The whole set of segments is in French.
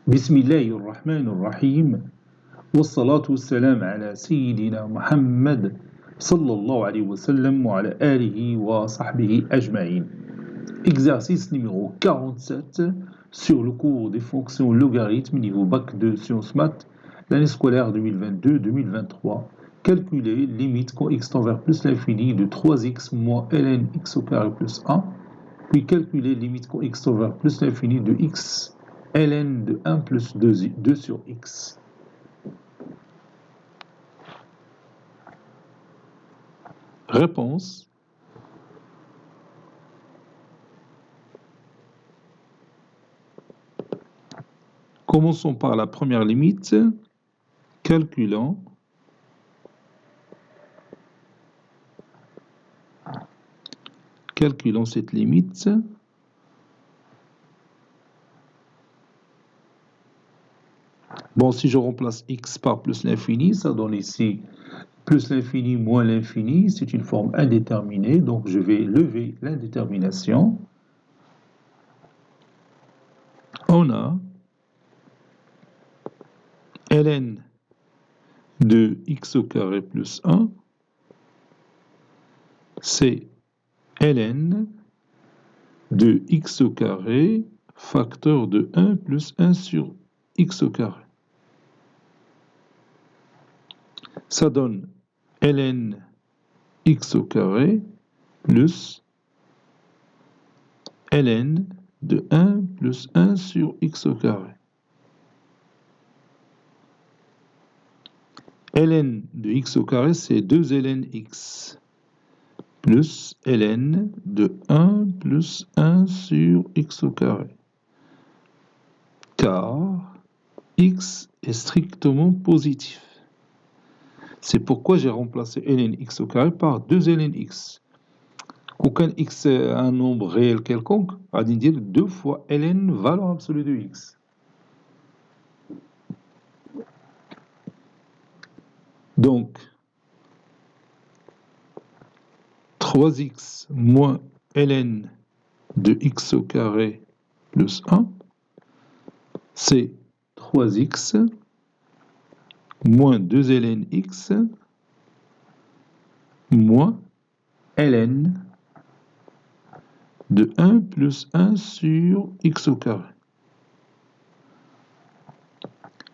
بسم الله الرحمن الرحيم والصلاة والسلام على سيدنا محمد صلى الله عليه وسلم وعلى آله وصحبه أجمعين. Exercice numéro 47 sur le cours des fonctions logarithmes niveau bac de sciences maths, l'année scolaire 2022-2023. Calculer limite quand x tend vers plus l'infini de 3x moins ln x au carré plus 1, puis calculer limite quand x tend vers plus l'infini de x ln de 1 plus 2 sur x. Réponse. Commençons par la première limite. Calculons cette limite. Bon, si je remplace x par plus l'infini, ça donne ici plus l'infini moins l'infini. C'est une forme indéterminée, donc je vais lever l'indétermination. On a ln de x au carré plus 1, c'est ln de x au carré facteur de 1 plus 1 sur x au carré. Ça donne ln x au carré plus ln de 1 plus 1 sur x au carré. Ln de x au carré, c'est 2 ln x plus ln de 1 plus 1 sur x au carré. Car x est strictement positif. C'est pourquoi j'ai remplacé ln x au carré par 2 ln x. Aucun x est un nombre réel quelconque, à dire 2 fois ln valeur absolue de x. Donc, 3x moins ln de x au carré plus 1, c'est 3x moins 2 ln x moins ln de 1 plus 1 sur x au carré.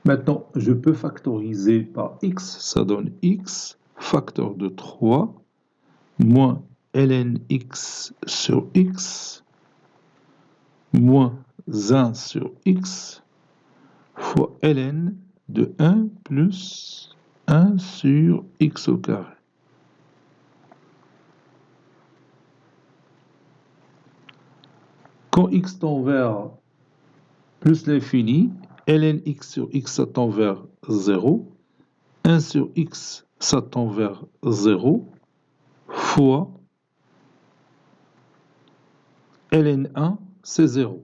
Maintenant, je peux factoriser par x, ça donne x facteur de 3 moins ln x sur x moins 1 sur x fois ln de 1 plus 1 sur x au carré. Quand x tend vers plus l'infini, ln x sur x ça tend vers 0, 1 sur x ça tend vers 0, fois ln1 c'est 0.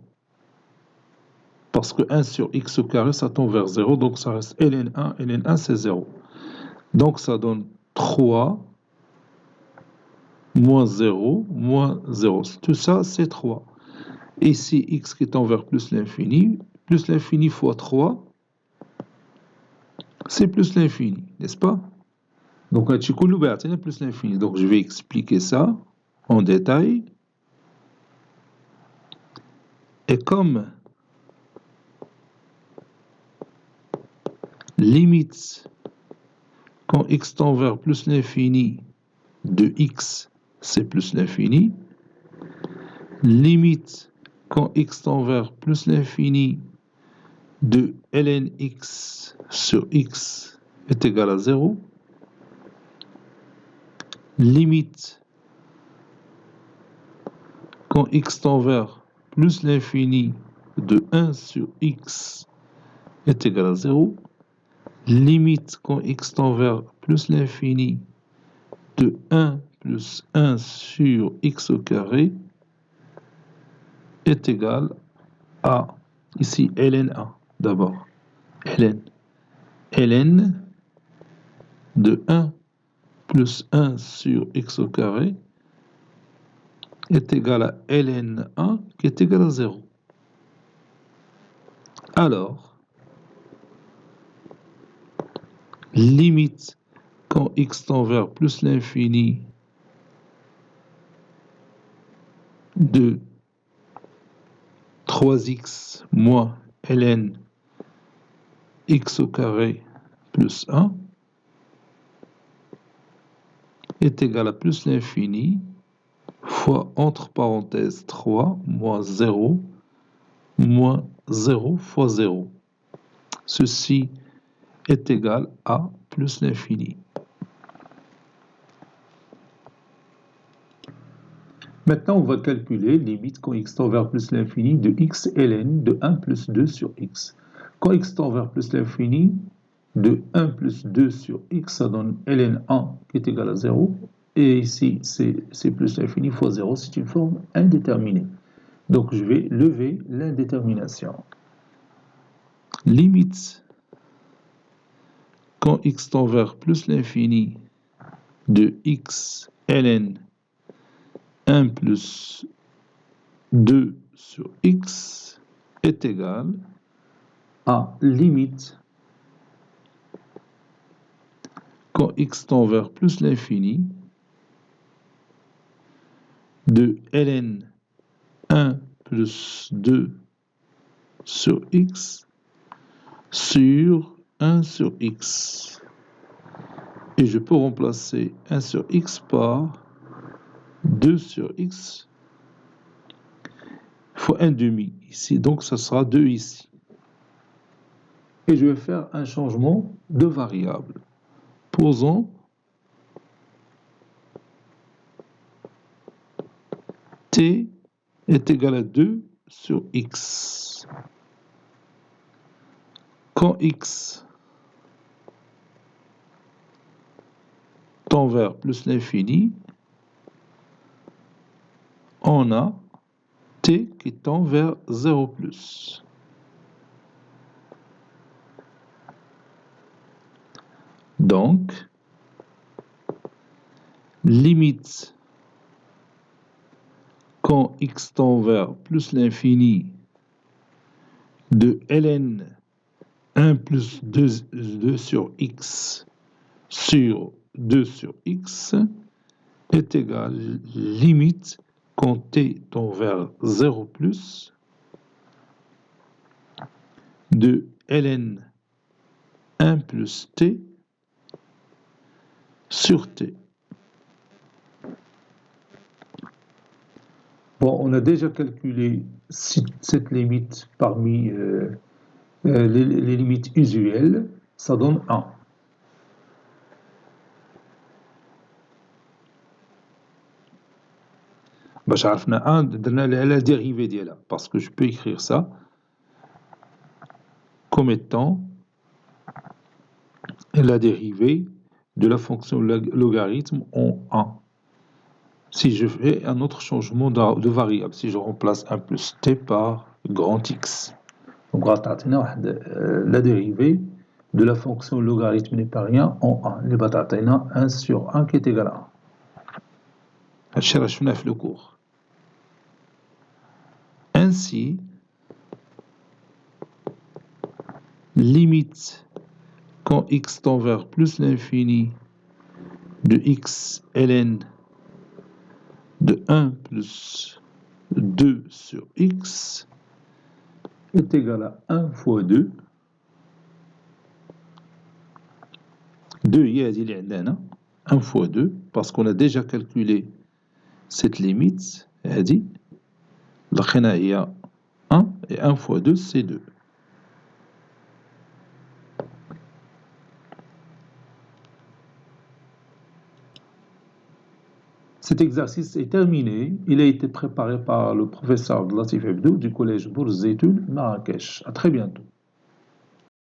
Parce que 1 sur x au carré ça tend vers 0, donc ça reste ln1, ln1 c'est 0. Donc ça donne 3 moins 0, moins 0. Tout ça c'est 3. Ici, x qui tend vers plus l'infini fois 3, c'est plus l'infini, n'est-ce pas? Donc, plus l'infini. Donc, je vais expliquer ça en détail. Et comme limite quand x tend vers plus l'infini de x, c'est plus l'infini. Limite quand x tend vers plus l'infini de ln x sur x est égal à 0. Limite quand x tend vers plus l'infini de 1 sur x est égal à 0. Limite quand x tend vers plus l'infini de 1 plus 1 sur x au carré est égal à, ici, ln1 d'abord. ln de 1 plus 1 sur x au carré est égal à ln1 qui est égal à 0. Alors, limite quand x tend vers plus l'infini de 3x moins ln x au carré plus 1 est égal à plus l'infini fois entre parenthèses 3 moins 0 fois 0. Ceci est égal à plus l'infini. Maintenant, on va calculer limite quand x tend vers plus l'infini de x ln de 1 plus 2 sur x. Quand x tend vers plus l'infini de 1 plus 2 sur x, ça donne ln1 qui est égal à 0. Et ici, c'est plus l'infini fois 0, c'est une forme indéterminée. Donc, je vais lever l'indétermination. Limite quand x tend vers plus l'infini de x ln 1 plus 2 sur x est égal à limite quand x tend vers plus l'infini de ln 1 plus 2 sur x sur 1 sur x. Et je peux remplacer 1 sur x par 2 sur x fois 1 demi ici. Donc, ça sera 2 ici. Et je vais faire un changement de variable. Posons t est égal à 2 sur x. Quand x tend vers plus l'infini, on a t qui tend vers 0 plus. Donc, limite quand x tend vers plus l'infini de ln 1 plus 2 sur x sur 2 sur x est égal limite quand t tend vers 0 plus de ln 1 plus t sur t. Bon, on a déjà calculé cette limite parmi les limites usuelles, ça donne 1. باش عرفنا 1 درنا la dérivée ديالها parce que je peux écrire ça comme étant la dérivée de la fonction logarithme en 1. Si je fais un autre changement de variable, si je remplace 1 plus t par grand X. Donc, la dérivée de la fonction logarithme népérien en 1. اللي بتعطينا 1 sur 1 qui est égal à 1. هادشي راه شفناه في le cours. Ainsi, limite quand x tend vers plus l'infini de x ln de 1 plus 2 sur x est égal à 1 fois 2. 2 هي هذه اللي عندنا 1 fois 2 parce qu'on a déjà calculé cette limite هذه لقينا هي 1 et 1 fois 2 c'est 2. Cet exercice est terminé. Il a été préparé par le professeur Abdelatif Hebdou du collège Bourz Zeytoun, Marrakech. À très bientôt.